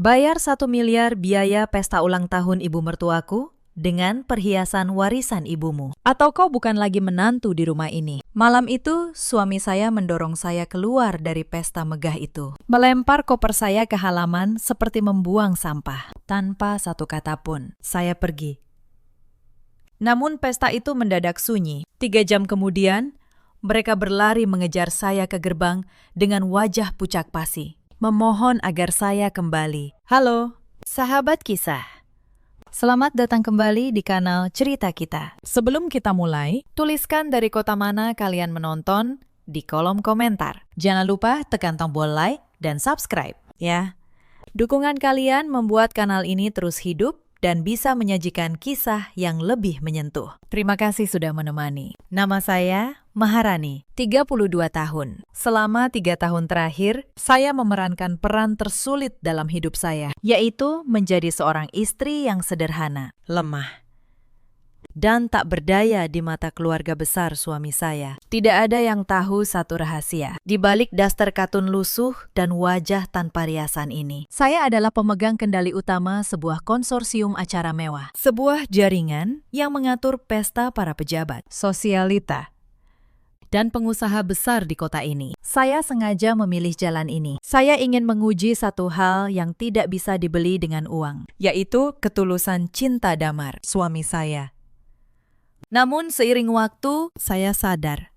Bayar 1 miliar biaya pesta ulang tahun ibu mertuaku dengan perhiasan warisan ibumu. Atau kau bukan lagi menantu di rumah ini? Malam itu, suami saya mendorong saya keluar dari pesta megah itu. Melempar koper saya ke halaman seperti membuang sampah. Tanpa satu kata pun, saya pergi. Namun pesta itu mendadak sunyi. 3 jam kemudian, mereka berlari mengejar saya ke gerbang dengan wajah pucak pasi, memohon agar saya kembali. Halo, sahabat kisah. Selamat datang kembali di kanal Cerita Kita. Sebelum kita mulai, tuliskan dari kota mana kalian menonton di kolom komentar. Jangan lupa tekan tombol like dan subscribe, ya. Dukungan kalian membuat kanal ini terus hidup dan bisa menyajikan kisah yang lebih menyentuh. Terima kasih sudah menemani. Nama saya Maharani, 32 tahun. Selama 3 tahun terakhir, saya memerankan peran tersulit dalam hidup saya, yaitu menjadi seorang istri yang sederhana, lemah, dan tak berdaya di mata keluarga besar suami saya. Tidak ada yang tahu satu rahasia. Di balik daster katun lusuh dan wajah tanpa riasan ini, saya adalah pemegang kendali utama sebuah konsorsium acara mewah. Sebuah jaringan yang mengatur pesta para pejabat, sosialita, dan pengusaha besar di kota ini. Saya sengaja memilih jalan ini. Saya ingin menguji satu hal yang tidak bisa dibeli dengan uang, yaitu ketulusan cinta damar suami saya. Namun seiring waktu, saya sadar,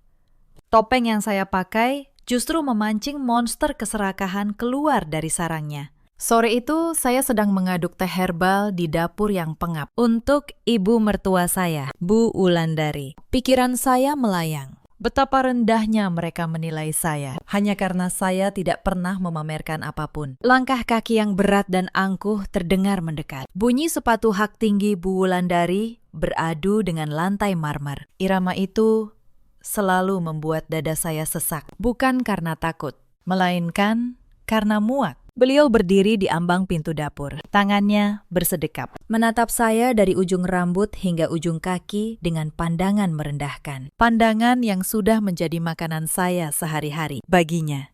topeng yang saya pakai justru memancing monster keserakahan keluar dari sarangnya. Sore itu, saya sedang mengaduk teh herbal di dapur yang pengap untuk ibu mertua saya, Bu Wulandari. Pikiran saya melayang. Betapa rendahnya mereka menilai saya, hanya karena saya tidak pernah memamerkan apapun. Langkah kaki yang berat dan angkuh terdengar mendekat. Bunyi sepatu hak tinggi Bu Wulandari beradu dengan lantai marmer. Irama itu selalu membuat dada saya sesak, bukan karena takut, melainkan karena muak. Beliau berdiri di ambang pintu dapur, tangannya bersedekap, menatap saya dari ujung rambut hingga ujung kaki dengan pandangan merendahkan. Pandangan yang sudah menjadi makanan saya sehari-hari baginya.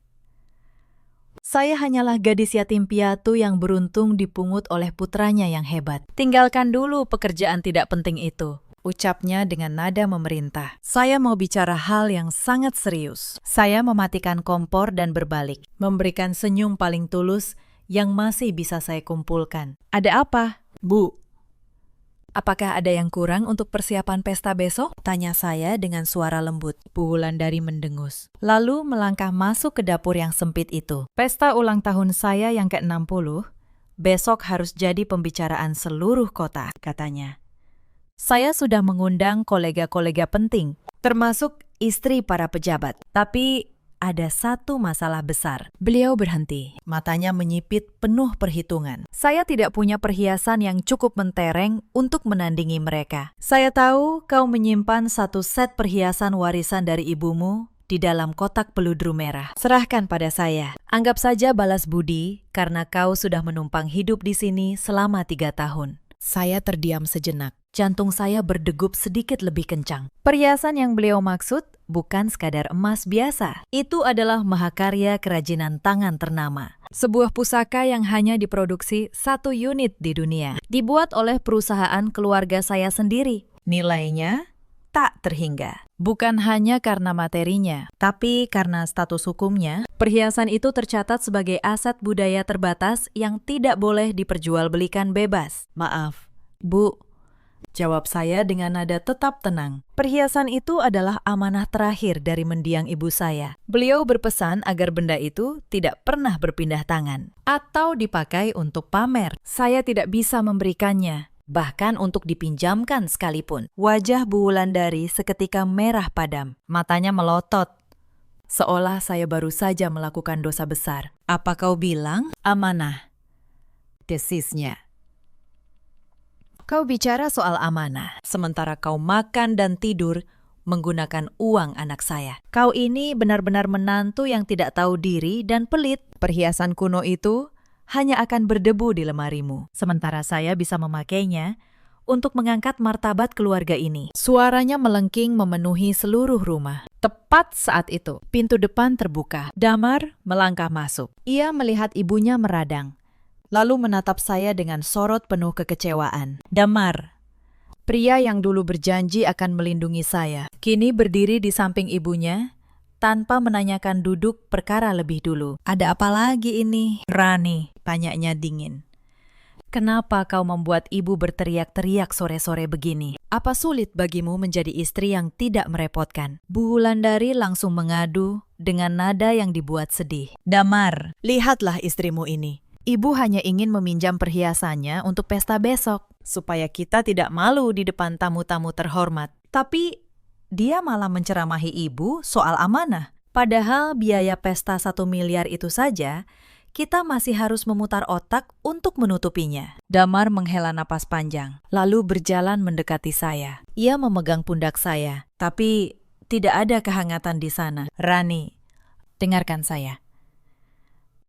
Saya hanyalah gadis yatim piatu yang beruntung dipungut oleh putranya yang hebat. Tinggalkan dulu pekerjaan tidak penting itu, ucapnya dengan nada memerintah. Saya mau bicara hal yang sangat serius. Saya mematikan kompor dan berbalik, memberikan senyum paling tulus yang masih bisa saya kumpulkan. Ada apa, Bu? Apakah ada yang kurang untuk persiapan pesta besok? Tanya saya dengan suara lembut. Bu Wulandari mendengus, lalu melangkah masuk ke dapur yang sempit itu. Pesta ulang tahun saya yang ke-60, besok harus jadi pembicaraan seluruh kota, katanya. Saya sudah mengundang kolega-kolega penting, termasuk istri para pejabat. Tapi ada satu masalah besar. Beliau berhenti, matanya menyipit penuh perhitungan. Saya tidak punya perhiasan yang cukup mentereng untuk menandingi mereka. Saya tahu kau menyimpan satu set perhiasan warisan dari ibumu di dalam kotak peludru merah. Serahkan pada saya. Anggap saja balas budi karena kau sudah menumpang hidup di sini selama 3 tahun. Saya terdiam sejenak. Jantung saya berdegup sedikit lebih kencang. Perhiasan yang beliau maksud bukan sekadar emas biasa. Itu adalah mahakarya kerajinan tangan ternama. Sebuah pusaka yang hanya diproduksi 1 unit di dunia. Dibuat oleh perusahaan keluarga saya sendiri. Nilainya tak terhingga. Bukan hanya karena materinya, tapi karena status hukumnya. Perhiasan itu tercatat sebagai aset budaya terbatas yang tidak boleh diperjualbelikan bebas. Maaf, Bu, jawab saya dengan nada tetap tenang. Perhiasan itu adalah amanah terakhir dari mendiang ibu saya. Beliau berpesan agar benda itu tidak pernah berpindah tangan atau dipakai untuk pamer. Saya tidak bisa memberikannya, bahkan untuk dipinjamkan sekalipun. Wajah Bu Wulandari seketika merah padam. Matanya melotot, seolah saya baru saja melakukan dosa besar. Apa kau bilang? Amanah, desisnya. Kau bicara soal amanah, sementara kau makan dan tidur menggunakan uang anak saya. Kau ini benar-benar menantu yang tidak tahu diri dan pelit. Perhiasan kuno itu hanya akan berdebu di lemarimu, sementara saya bisa memakainya untuk mengangkat martabat keluarga ini. Suaranya melengking memenuhi seluruh rumah. Tepat saat itu, pintu depan terbuka. Damar melangkah masuk. Ia melihat ibunya meradang. lalu menatap saya dengan sorot penuh kekecewaan. Damar, pria yang dulu berjanji akan melindungi saya, kini berdiri di samping ibunya tanpa menanyakan duduk perkara lebih dulu. Ada apa lagi ini? Rani, tanyanya dingin. Kenapa kau membuat ibu berteriak-teriak sore-sore begini? Apa sulit bagimu menjadi istri yang tidak merepotkan? Bu Wulandari langsung mengadu dengan nada yang dibuat sedih. Damar, lihatlah istrimu ini. Ibu hanya ingin meminjam perhiasannya untuk pesta besok, supaya kita tidak malu di depan tamu-tamu terhormat. Tapi dia malah menceramahi ibu soal amanah. Padahal biaya pesta 1 miliar itu saja, kita masih harus memutar otak untuk menutupinya. Damar menghela napas panjang, lalu berjalan mendekati saya. Ia memegang pundak saya, tapi tidak ada kehangatan di sana. Rani, dengarkan saya.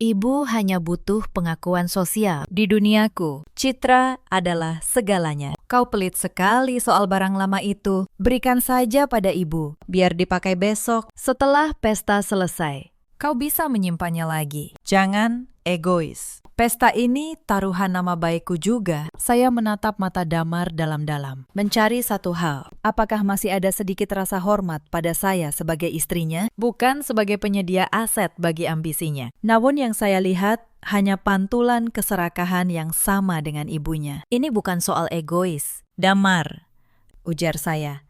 Ibu hanya butuh pengakuan sosial. Di duniaku, citra adalah segalanya. Kau pelit sekali soal barang lama itu. Berikan saja pada ibu, biar dipakai besok setelah pesta selesai. Kau bisa menyimpannya lagi. Jangan egois. Pesta ini taruhan nama baikku juga. Saya menatap mata Damar dalam-dalam, mencari satu hal. Apakah masih ada sedikit rasa hormat pada saya sebagai istrinya? Bukan sebagai penyedia aset bagi ambisinya. Namun yang saya lihat hanya pantulan keserakahan yang sama dengan ibunya. Ini bukan soal egois. Damar, ujar saya.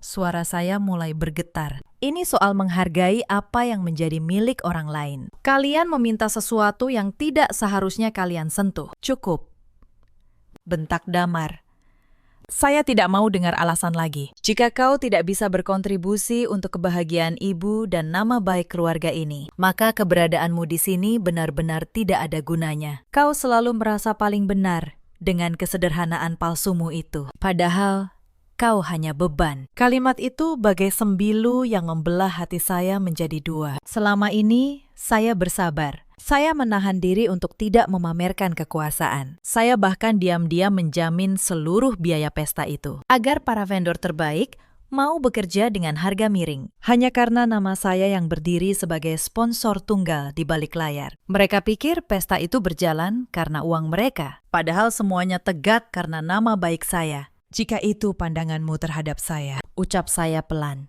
Suara saya mulai bergetar. Ini soal menghargai apa yang menjadi milik orang lain. Kalian meminta sesuatu yang tidak seharusnya kalian sentuh. Cukup. Bentak Damar. Saya tidak mau dengar alasan lagi. Jika kau tidak bisa berkontribusi untuk kebahagiaan ibu dan nama baik keluarga ini, maka keberadaanmu di sini benar-benar tidak ada gunanya. Kau selalu merasa paling benar dengan kesederhanaan palsumu itu. Padahal kau hanya beban. Kalimat itu bagai sembilu yang membelah hati saya menjadi dua. Selama ini, saya bersabar. Saya menahan diri untuk tidak memamerkan kekuasaan. Saya bahkan diam-diam menjamin seluruh biaya pesta itu, agar para vendor terbaik mau bekerja dengan harga miring. Hanya karena nama saya yang berdiri sebagai sponsor tunggal di balik layar. Mereka pikir pesta itu berjalan karena uang mereka. Padahal semuanya tegak karena nama baik saya. Jika itu pandanganmu terhadap saya, ucap saya pelan.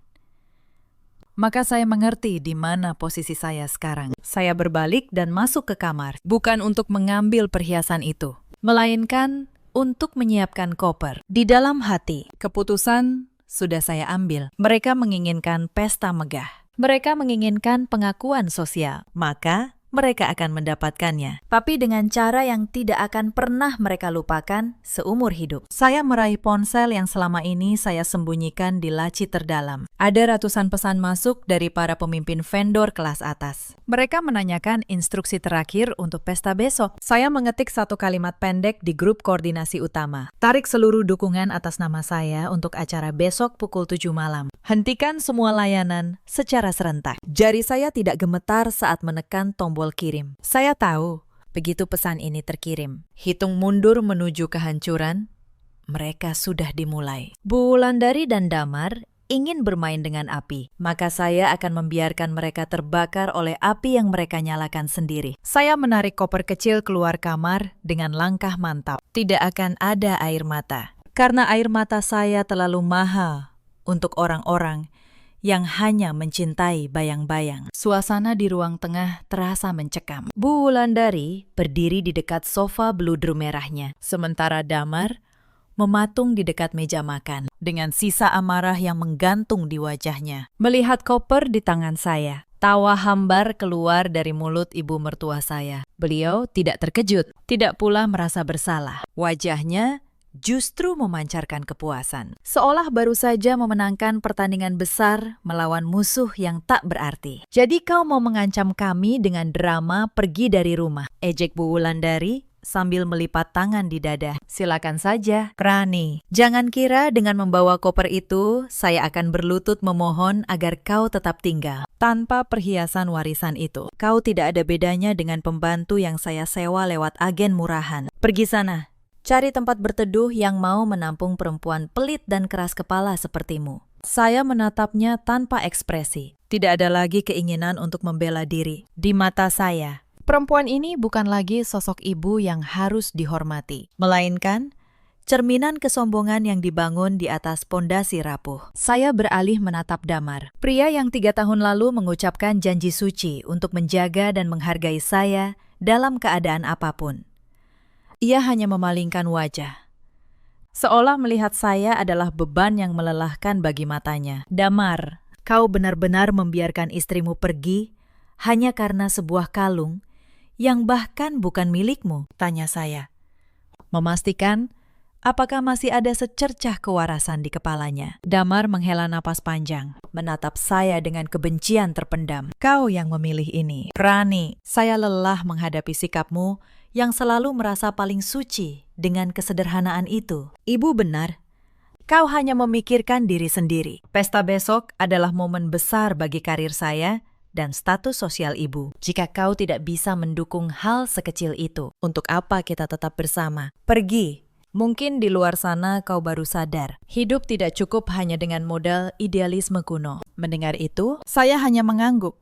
Maka saya mengerti di mana posisi saya sekarang. Saya berbalik dan masuk ke kamar, bukan untuk mengambil perhiasan itu, melainkan untuk menyiapkan koper. Di dalam hati, keputusan sudah saya ambil. Mereka menginginkan pesta megah. Mereka menginginkan pengakuan sosial. Maka mereka akan mendapatkannya, tapi dengan cara yang tidak akan pernah mereka lupakan seumur hidup. Saya meraih ponsel yang selama ini saya sembunyikan di laci terdalam. Ada ratusan pesan masuk dari para pemimpin vendor kelas atas. Mereka menanyakan instruksi terakhir untuk pesta besok. Saya mengetik satu kalimat pendek di grup koordinasi utama. Tarik seluruh dukungan atas nama saya untuk acara besok pukul 7 malam. Hentikan semua layanan secara serentak. Jari saya tidak gemetar saat menekan tombol kirim. Saya tahu, begitu pesan ini terkirim, hitung mundur menuju kehancuran, mereka sudah dimulai. Bu Wulandari dan Damar ingin bermain dengan api, maka saya akan membiarkan mereka terbakar oleh api yang mereka nyalakan sendiri. Saya menarik koper kecil keluar kamar dengan langkah mantap. Tidak akan ada air mata, karena air mata saya terlalu mahal untuk orang-orang yang hanya mencintai bayang-bayang. Suasana di ruang tengah terasa mencekam. Bu Wulandari berdiri di dekat sofa beludru merahnya, sementara Damar mematung di dekat meja makan, dengan sisa amarah yang menggantung di wajahnya. Melihat koper di tangan saya, tawa hambar keluar dari mulut ibu mertua saya. Beliau tidak terkejut, tidak pula merasa bersalah. Wajahnya justru memancarkan kepuasan. Seolah baru saja memenangkan pertandingan besar melawan musuh yang tak berarti. Jadi kau mau mengancam kami dengan drama pergi dari rumah? Ejek Bu Wulandari sambil melipat tangan di dada. Silakan saja, Rani. Jangan kira dengan membawa koper itu, saya akan berlutut memohon agar kau tetap tinggal. Tanpa perhiasan warisan itu, kau tidak ada bedanya dengan pembantu yang saya sewa lewat agen murahan. Pergi sana. Cari tempat berteduh yang mau menampung perempuan pelit dan keras kepala sepertimu. Saya menatapnya tanpa ekspresi. Tidak ada lagi keinginan untuk membela diri. Di mata saya, Perempuan ini bukan lagi sosok ibu yang harus dihormati, melainkan cerminan kesombongan yang dibangun di atas pondasi rapuh. Saya beralih menatap Damar, pria yang 3 tahun lalu mengucapkan janji suci untuk menjaga dan menghargai saya dalam keadaan apapun. Ia hanya memalingkan wajah, seolah melihat saya adalah beban yang melelahkan bagi matanya. Damar, kau benar-benar membiarkan istrimu pergi hanya karena sebuah kalung yang bahkan bukan milikmu, tanya saya, memastikan apakah masih ada secercah kewarasan di kepalanya. Damar menghela napas panjang, menatap saya dengan kebencian terpendam. Kau yang memilih ini, Rani. Saya lelah menghadapi sikapmu yang selalu merasa paling suci dengan kesederhanaan itu. Ibu benar. Kau hanya memikirkan diri sendiri. Pesta besok adalah momen besar bagi karir saya dan status sosial ibu. Jika kau tidak bisa mendukung hal sekecil itu, untuk apa kita tetap bersama? Pergi. Mungkin di luar sana kau baru sadar, hidup tidak cukup hanya dengan modal idealisme kuno. Mendengar itu, saya hanya mengangguk.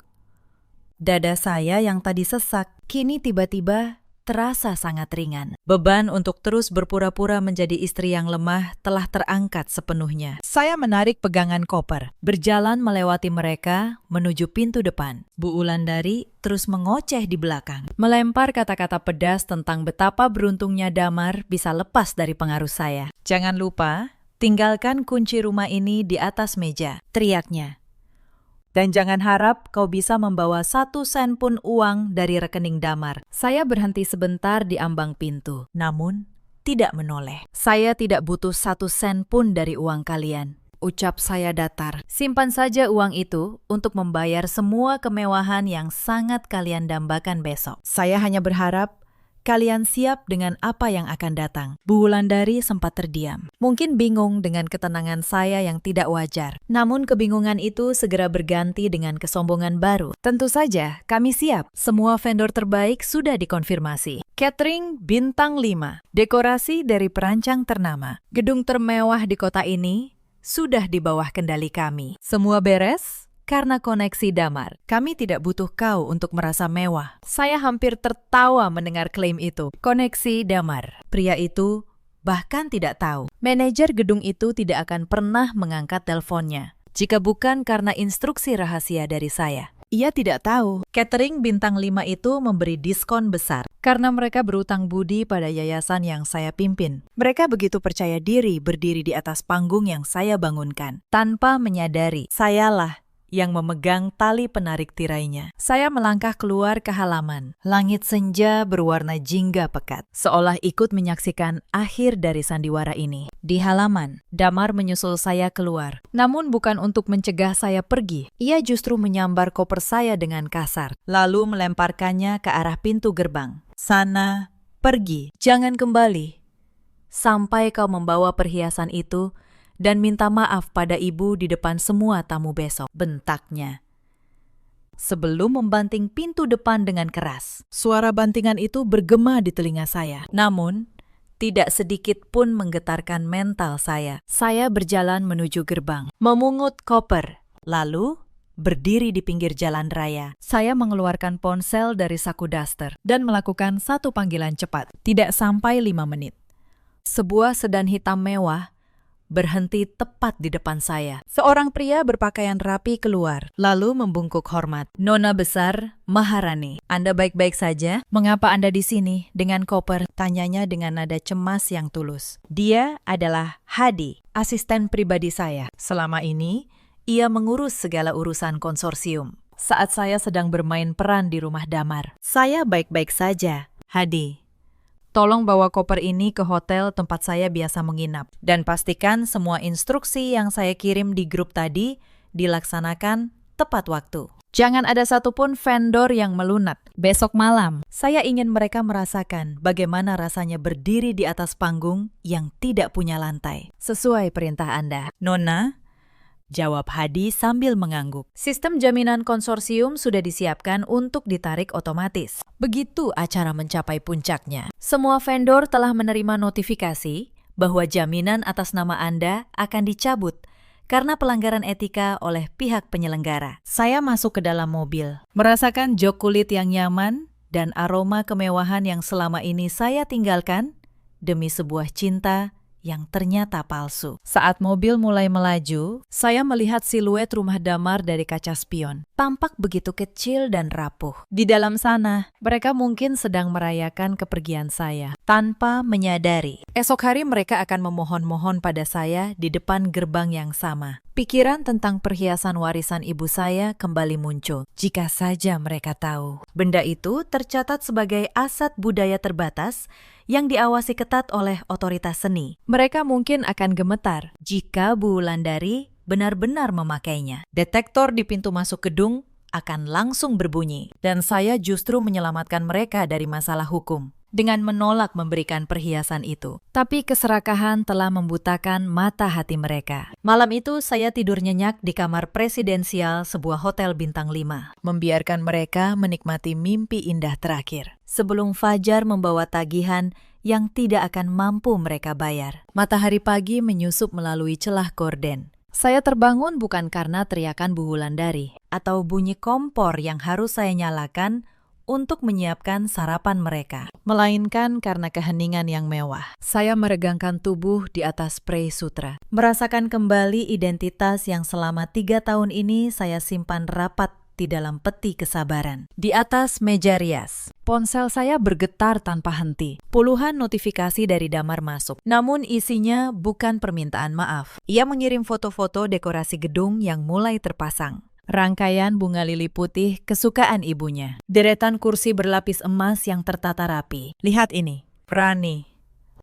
Dada saya yang tadi sesak, kini tiba-tiba terasa sangat ringan. Beban untuk terus berpura-pura menjadi istri yang lemah telah terangkat sepenuhnya. Saya menarik pegangan koper, berjalan melewati mereka menuju pintu depan. Bu Wulandari terus mengoceh di belakang, melempar kata-kata pedas tentang betapa beruntungnya Damar bisa lepas dari pengaruh saya. Jangan lupa, tinggalkan kunci rumah ini di atas meja, teriaknya. Dan jangan harap kau bisa membawa 1 sen pun uang dari rekening Damar. Saya berhenti sebentar di ambang pintu, namun tidak menoleh. Saya tidak butuh 1 sen pun dari uang kalian, ucap saya datar. Simpan saja uang itu untuk membayar semua kemewahan yang sangat kalian dambakan besok. Saya hanya berharap kalian siap dengan apa yang akan datang. Bu Wulandari sempat terdiam. Mungkin bingung dengan ketenangan saya yang tidak wajar. Namun kebingungan itu segera berganti dengan kesombongan baru. Tentu saja, kami siap. Semua vendor terbaik sudah dikonfirmasi. Catering bintang 5. Dekorasi dari perancang ternama. Gedung termewah di kota ini sudah di bawah kendali kami. Semua beres? Karena koneksi Damar, kami tidak butuh kau untuk merasa mewah. Saya hampir tertawa mendengar klaim itu. Koneksi Damar. Pria itu bahkan tidak tahu. Manajer gedung itu tidak akan pernah mengangkat teleponnya, jika bukan karena instruksi rahasia dari saya. Ia tidak tahu. Catering bintang 5 itu memberi diskon besar karena mereka berutang budi pada yayasan yang saya pimpin. Mereka begitu percaya diri berdiri di atas panggung yang saya bangunkan, tanpa menyadari sayalah yang memegang tali penarik tirainya. Saya melangkah keluar ke halaman. Langit senja berwarna jingga pekat, seolah ikut menyaksikan akhir dari sandiwara ini. Di halaman, Damar menyusul saya keluar. Namun bukan untuk mencegah saya pergi. Ia justru menyambar koper saya dengan kasar, lalu melemparkannya ke arah pintu gerbang. Sana, pergi, jangan kembali. Sampai kau membawa perhiasan itu dan minta maaf pada ibu di depan semua tamu besok, bentaknya. Sebelum membanting pintu depan dengan keras, suara bantingan itu bergema di telinga saya. Namun, tidak sedikit pun menggetarkan mental saya. Saya berjalan menuju gerbang, memungut koper, lalu berdiri di pinggir jalan raya. Saya mengeluarkan ponsel dari saku daster dan melakukan 1 panggilan cepat. Tidak sampai 5 menit. Sebuah sedan hitam mewah berhenti tepat di depan saya. Seorang pria berpakaian rapi keluar, lalu membungkuk hormat. Nona besar, Maharani, Anda baik-baik saja? Mengapa Anda di sini dengan koper? Tanyanya dengan nada cemas yang tulus. Dia adalah Hadi, asisten pribadi saya. Selama ini, ia mengurus segala urusan konsorsium. Saat saya sedang bermain peran di rumah Damar, saya baik-baik saja. Hadi, tolong bawa koper ini ke hotel tempat saya biasa menginap. Dan pastikan semua instruksi yang saya kirim di grup tadi dilaksanakan tepat waktu. Jangan ada satupun vendor yang melunat. Besok malam, saya ingin mereka merasakan bagaimana rasanya berdiri di atas panggung yang tidak punya lantai. Sesuai perintah Anda. Nona, jawab Hadi sambil mengangguk. Sistem jaminan konsorsium sudah disiapkan untuk ditarik otomatis. Begitu acara mencapai puncaknya, semua vendor telah menerima notifikasi bahwa jaminan atas nama Anda akan dicabut karena pelanggaran etika oleh pihak penyelenggara. Saya masuk ke dalam mobil, merasakan jok kulit yang nyaman dan aroma kemewahan yang selama ini saya tinggalkan demi sebuah cinta yang ternyata palsu. Saat mobil mulai melaju, saya melihat siluet rumah Damar dari kaca spion. Tampak begitu kecil dan rapuh. Di dalam sana, mereka mungkin sedang merayakan kepergian saya, tanpa menyadari. Esok hari mereka akan memohon-mohon pada saya di depan gerbang yang sama. Pikiran tentang perhiasan warisan ibu saya kembali muncul. Jika saja mereka tahu. Benda itu tercatat sebagai aset budaya terbatas yang diawasi ketat oleh otoritas seni. Mereka mungkin akan gemetar jika Bu Wulandari benar-benar memakainya. Detektor di pintu masuk gedung akan langsung berbunyi, dan saya justru menyelamatkan mereka dari masalah hukum dengan menolak memberikan perhiasan itu. Tapi keserakahan telah membutakan mata hati mereka. Malam itu saya tidur nyenyak di kamar presidensial sebuah hotel bintang 5, membiarkan mereka menikmati mimpi indah terakhir sebelum fajar membawa tagihan yang tidak akan mampu mereka bayar. Matahari pagi menyusup melalui celah gorden. Saya terbangun bukan karena teriakan Bu Wulandari atau bunyi kompor yang harus saya nyalakan untuk menyiapkan sarapan mereka, melainkan karena keheningan yang mewah. Saya meregangkan tubuh di atas prei sutra, merasakan kembali identitas yang selama 3 tahun ini saya simpan rapat di dalam peti kesabaran. Di atas meja rias, ponsel saya bergetar tanpa henti. Puluhan notifikasi dari Damar masuk. Namun isinya bukan permintaan maaf. Ia mengirim foto-foto dekorasi gedung yang mulai terpasang. Rangkaian bunga lili putih kesukaan ibunya. Deretan kursi berlapis emas yang tertata rapi. Lihat ini, Rani.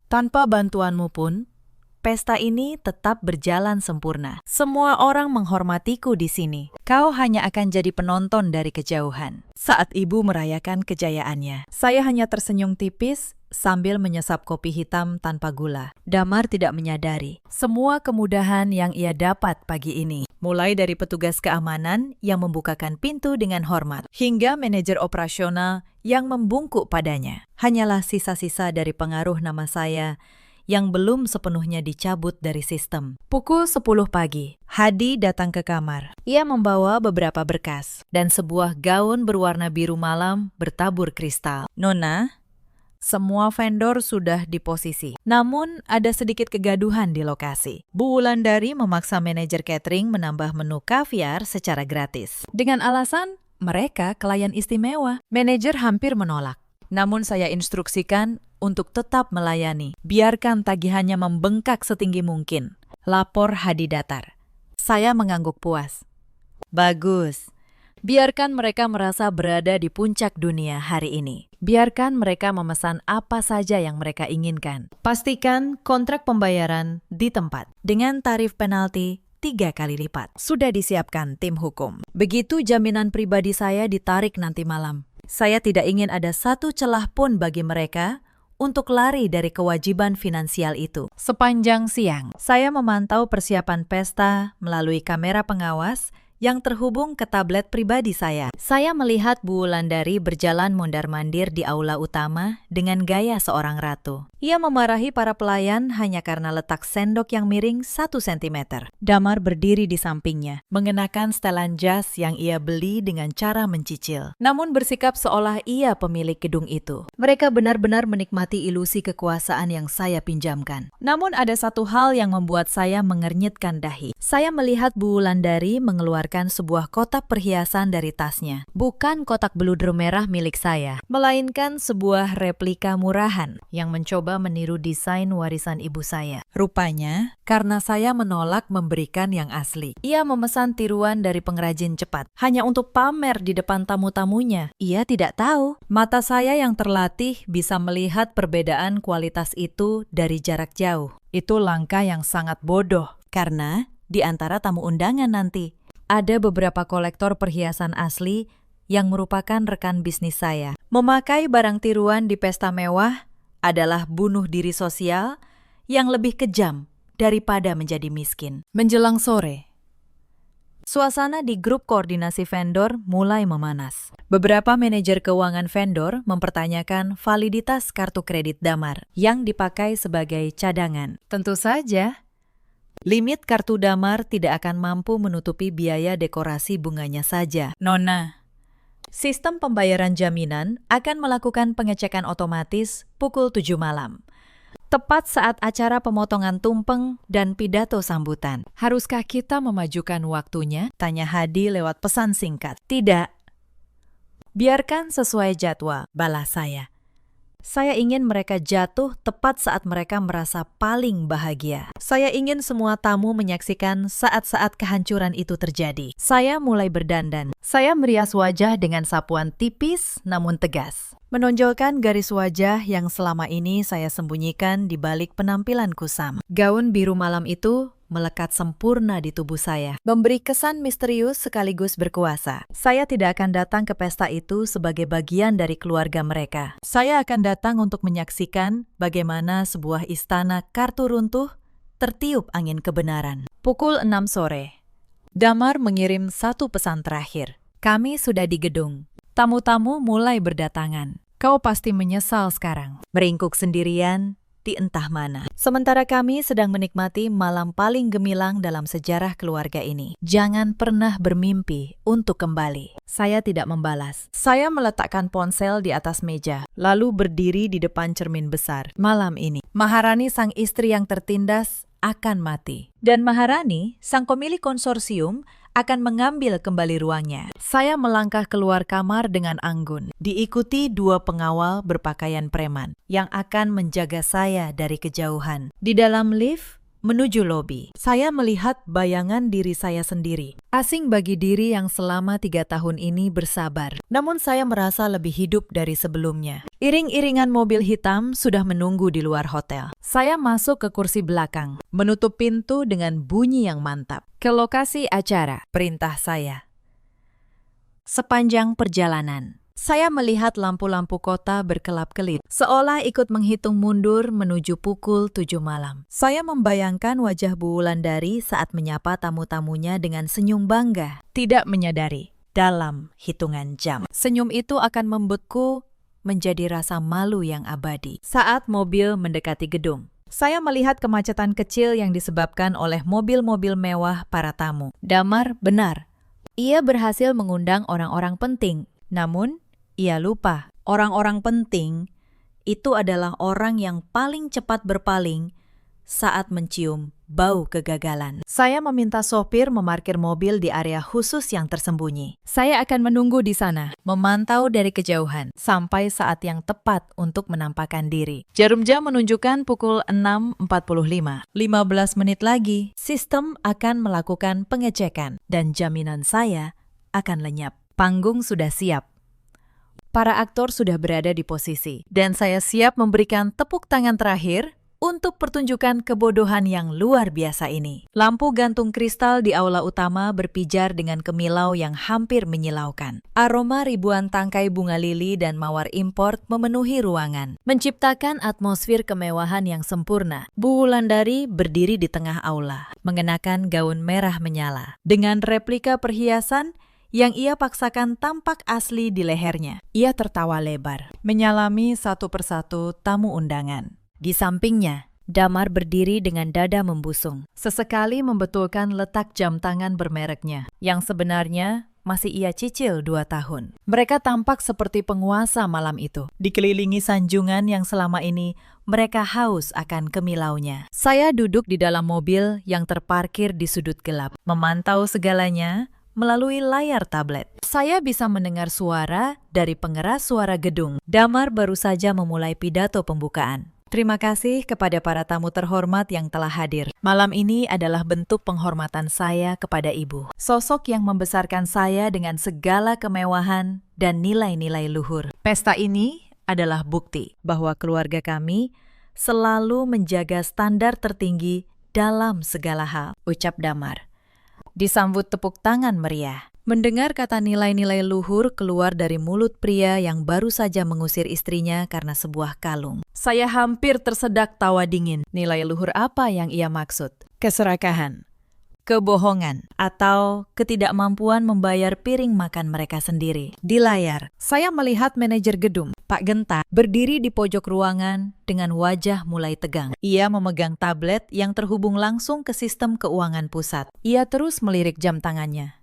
Tanpa bantuanmu pun, pesta ini tetap berjalan sempurna. Semua orang menghormatiku di sini. Kau hanya akan jadi penonton dari kejauhan. Saat ibu merayakan kejayaannya, saya hanya tersenyum tipis sambil menyesap kopi hitam tanpa gula. Damar tidak menyadari semua kemudahan yang ia dapat pagi ini. Mulai dari petugas keamanan yang membukakan pintu dengan hormat, hingga manajer operasional yang membungkuk padanya. Hanyalah sisa-sisa dari pengaruh nama saya yang belum sepenuhnya dicabut dari sistem. Pukul 10 pagi, Hadi datang ke kamar. Ia membawa beberapa berkas dan sebuah gaun berwarna biru malam bertabur kristal. Nona, semua vendor sudah di posisi. Namun ada sedikit kegaduhan di lokasi. Bu Wulandari memaksa manajer catering menambah menu kaviar secara gratis. Dengan alasan mereka klien istimewa. Manajer hampir menolak. Namun saya instruksikan untuk tetap melayani. Biarkan tagihannya membengkak setinggi mungkin. Lapor Hadi datar. Saya mengangguk puas. Bagus. Biarkan mereka merasa berada di puncak dunia hari ini. Biarkan mereka memesan apa saja yang mereka inginkan. Pastikan kontrak pembayaran di tempat. Dengan tarif penalti 3 kali lipat. Sudah disiapkan tim hukum. Begitu jaminan pribadi saya ditarik nanti malam. Saya tidak ingin ada satu celah pun bagi mereka untuk lari dari kewajiban finansial itu. Sepanjang siang, saya memantau persiapan pesta melalui kamera pengawas yang terhubung ke tablet pribadi saya. Saya melihat Bu Wulandari berjalan mondar-mandir di aula utama dengan gaya seorang ratu. Ia memarahi para pelayan hanya karena letak sendok yang miring 1 cm. Damar berdiri di sampingnya, mengenakan setelan jas yang ia beli dengan cara mencicil. Namun bersikap seolah ia pemilik gedung itu. Mereka benar-benar menikmati ilusi kekuasaan yang saya pinjamkan. Namun ada satu hal yang membuat saya mengernyitkan dahi. Saya melihat Bu Wulandari mengeluarkan sebuah kotak perhiasan dari tasnya. Bukan kotak beludru merah milik saya, melainkan sebuah replika murahan yang mencoba meniru desain warisan ibu saya. Rupanya, karena saya menolak memberikan yang asli. Ia memesan tiruan dari pengrajin cepat, hanya untuk pamer di depan tamu-tamunya. Ia tidak tahu, mata saya yang terlatih bisa melihat perbedaan kualitas itu dari jarak jauh. Itu langkah yang sangat bodoh, karena di antara tamu undangan nanti, ada beberapa kolektor perhiasan asli yang merupakan rekan bisnis saya. Memakai barang tiruan di pesta mewah adalah bunuh diri sosial yang lebih kejam daripada menjadi miskin. Menjelang sore, suasana di grup koordinasi vendor mulai memanas. Beberapa manajer keuangan vendor mempertanyakan validitas kartu kredit Damar yang dipakai sebagai cadangan. Tentu saja, limit kartu Damar tidak akan mampu menutupi biaya dekorasi bunganya saja. Nona, Sistem pembayaran jaminan akan melakukan pengecekan otomatis pukul 7 malam. Tepat saat acara pemotongan tumpeng dan pidato sambutan. Haruskah kita memajukan waktunya? Tanya Hadi lewat pesan singkat. Tidak. Biarkan sesuai jadwal, balas saya. Saya ingin mereka jatuh tepat saat mereka merasa paling bahagia. Saya ingin semua tamu menyaksikan saat-saat kehancuran itu terjadi. Saya mulai berdandan. Saya merias wajah dengan sapuan tipis namun tegas. Menonjolkan garis wajah yang selama ini saya sembunyikan di balik penampilan kusam. Gaun biru malam itu melekat sempurna di tubuh saya, memberi kesan misterius sekaligus berkuasa. Saya tidak akan datang ke pesta itu sebagai bagian dari keluarga mereka. Saya akan datang untuk menyaksikan bagaimana sebuah istana kartu runtuh tertiup angin kebenaran. Pukul 6 sore. Damar mengirim satu pesan terakhir. Kami sudah di gedung. Tamu-tamu mulai berdatangan. Kau pasti menyesal sekarang. Meringkuk sendirian di entah mana. Sementara kami sedang menikmati malam paling gemilang dalam sejarah keluarga ini. Jangan pernah bermimpi untuk kembali. Saya tidak membalas. Saya meletakkan ponsel di atas meja, lalu berdiri di depan cermin besar. Malam ini, Maharani sang istri yang tertindas akan mati. Dan Maharani, sang pemilik konsorsium, akan mengambil kembali ruangnya. Saya melangkah keluar kamar dengan anggun, diikuti dua pengawal berpakaian preman yang akan menjaga saya dari kejauhan. Di dalam lift, menuju lobi, saya melihat bayangan diri saya sendiri. Asing bagi diri yang selama 3 tahun ini bersabar. Namun saya merasa lebih hidup dari sebelumnya. Iring-iringan mobil hitam sudah menunggu di luar hotel. Saya masuk ke kursi belakang, menutup pintu dengan bunyi yang mantap. Ke lokasi acara, perintah saya. Sepanjang perjalanan, saya melihat lampu-lampu kota berkelap-kelip, seolah ikut menghitung mundur menuju pukul 7 malam. Saya membayangkan wajah Bu Wulandari saat menyapa tamu-tamunya dengan senyum bangga, tidak menyadari dalam hitungan jam. Senyum itu akan membeku menjadi rasa malu yang abadi. Saat mobil mendekati gedung, saya melihat kemacetan kecil yang disebabkan oleh mobil-mobil mewah para tamu. Damar benar. Ia berhasil mengundang orang-orang penting, namun ia lupa, orang-orang penting itu adalah orang yang paling cepat berpaling saat mencium bau kegagalan. Saya meminta sopir memarkir mobil di area khusus yang tersembunyi. Saya akan menunggu di sana, memantau dari kejauhan, sampai saat yang tepat untuk menampakkan diri. Jarum jam menunjukkan pukul 6.45. 15 menit lagi, sistem akan melakukan pengecekan, dan jaminan saya akan lenyap. Panggung sudah siap. Para aktor sudah berada di posisi, dan saya siap memberikan tepuk tangan terakhir untuk pertunjukan kebodohan yang luar biasa ini. Lampu gantung kristal di aula utama berpijar dengan kemilau yang hampir menyilaukan. Aroma ribuan tangkai bunga lili dan mawar import memenuhi ruangan, menciptakan atmosfer kemewahan yang sempurna. Bu Wulandari berdiri di tengah aula, mengenakan gaun merah menyala, dengan replika perhiasan yang ia paksakan tampak asli di lehernya. Ia tertawa lebar, menyalami satu persatu tamu undangan. Di sampingnya, Damar berdiri dengan dada membusung, sesekali membetulkan letak jam tangan bermereknya, yang sebenarnya masih ia cicil 2 tahun. Mereka tampak seperti penguasa malam itu, dikelilingi sanjungan yang selama ini mereka haus akan kemilaunya. Saya duduk di dalam mobil yang terparkir di sudut gelap, memantau segalanya melalui layar tablet. Saya bisa mendengar suara dari pengeras suara gedung. Damar baru saja memulai pidato pembukaan. Terima kasih kepada para tamu terhormat yang telah hadir. Malam ini adalah bentuk penghormatan saya kepada Ibu. Sosok yang membesarkan saya dengan segala kemewahan dan nilai-nilai luhur. Pesta ini adalah bukti bahwa keluarga kami selalu menjaga standar tertinggi dalam segala hal, ucap Damar. Disambut tepuk tangan meriah. Mendengar kata nilai-nilai luhur keluar dari mulut pria yang baru saja mengusir istrinya karena sebuah kalung, saya hampir tersedak tawa dingin. Nilai luhur apa yang ia maksud? Keserakahan, kebohongan, atau ketidakmampuan membayar piring makan mereka sendiri. Di layar, saya melihat manajer gedung, Pak Genta, berdiri di pojok ruangan dengan wajah mulai tegang. Ia memegang tablet yang terhubung langsung ke sistem keuangan pusat. Ia terus melirik jam tangannya,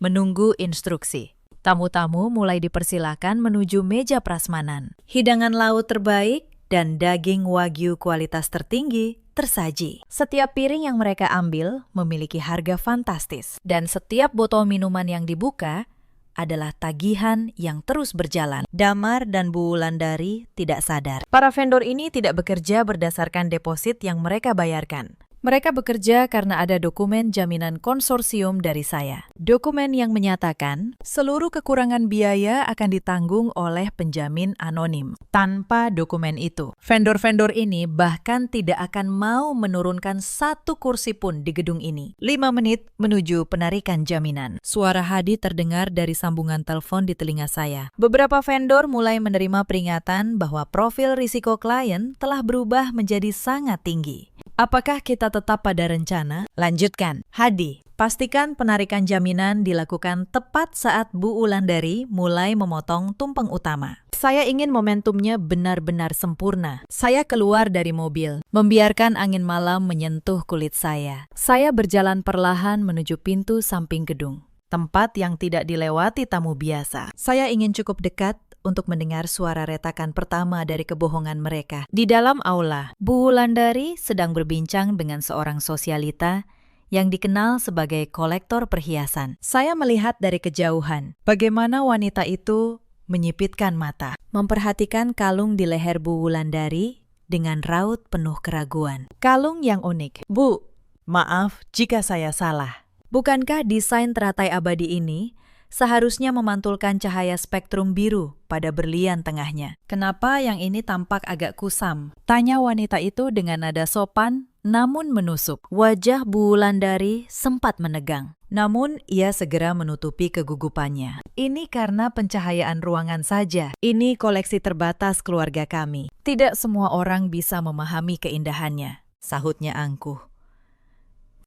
menunggu instruksi. Tamu-tamu mulai dipersilakan menuju meja prasmanan. Hidangan laut terbaik dan daging wagyu kualitas tertinggi tersaji. Setiap piring yang mereka ambil memiliki harga fantastis. Dan setiap botol minuman yang dibuka adalah tagihan yang terus berjalan. Damar dan Bu Wulandari tidak sadar. Para vendor ini tidak bekerja berdasarkan deposit yang mereka bayarkan. Mereka bekerja karena ada dokumen jaminan konsorsium dari saya. Dokumen yang menyatakan seluruh kekurangan biaya akan ditanggung oleh penjamin anonim. Tanpa dokumen itu, vendor-vendor ini bahkan tidak akan mau menurunkan satu kursi pun di gedung ini. 5 menit menuju penarikan jaminan. Suara Hadi terdengar dari sambungan telepon di telinga saya. Beberapa vendor mulai menerima peringatan bahwa profil risiko klien telah berubah menjadi sangat tinggi. Apakah kita tetap pada rencana? Lanjutkan. Hadi, pastikan penarikan jaminan dilakukan tepat saat Bu Wulandari mulai memotong tumpeng utama. Saya ingin momentumnya benar-benar sempurna. Saya keluar dari mobil, membiarkan angin malam menyentuh kulit saya. Saya berjalan perlahan menuju pintu samping gedung, tempat yang tidak dilewati tamu biasa. Saya ingin cukup dekat untuk mendengar suara retakan pertama dari kebohongan mereka. Di dalam aula, Bu Wulandari sedang berbincang dengan seorang sosialita yang dikenal sebagai kolektor perhiasan. Saya melihat dari kejauhan bagaimana wanita itu menyipitkan mata, memperhatikan kalung di leher Bu Wulandari dengan raut penuh keraguan. Kalung yang unik. Bu, maaf jika saya salah. Bukankah desain teratai abadi ini seharusnya memantulkan cahaya spektrum biru pada berlian tengahnya? Kenapa yang ini tampak agak kusam? Tanya wanita itu dengan nada sopan namun menusuk. Wajah Bu Wulandari sempat menegang. Namun ia segera menutupi kegugupannya. Ini karena pencahayaan ruangan saja. Ini koleksi terbatas keluarga kami. Tidak semua orang bisa memahami keindahannya, sahutnya angkuh.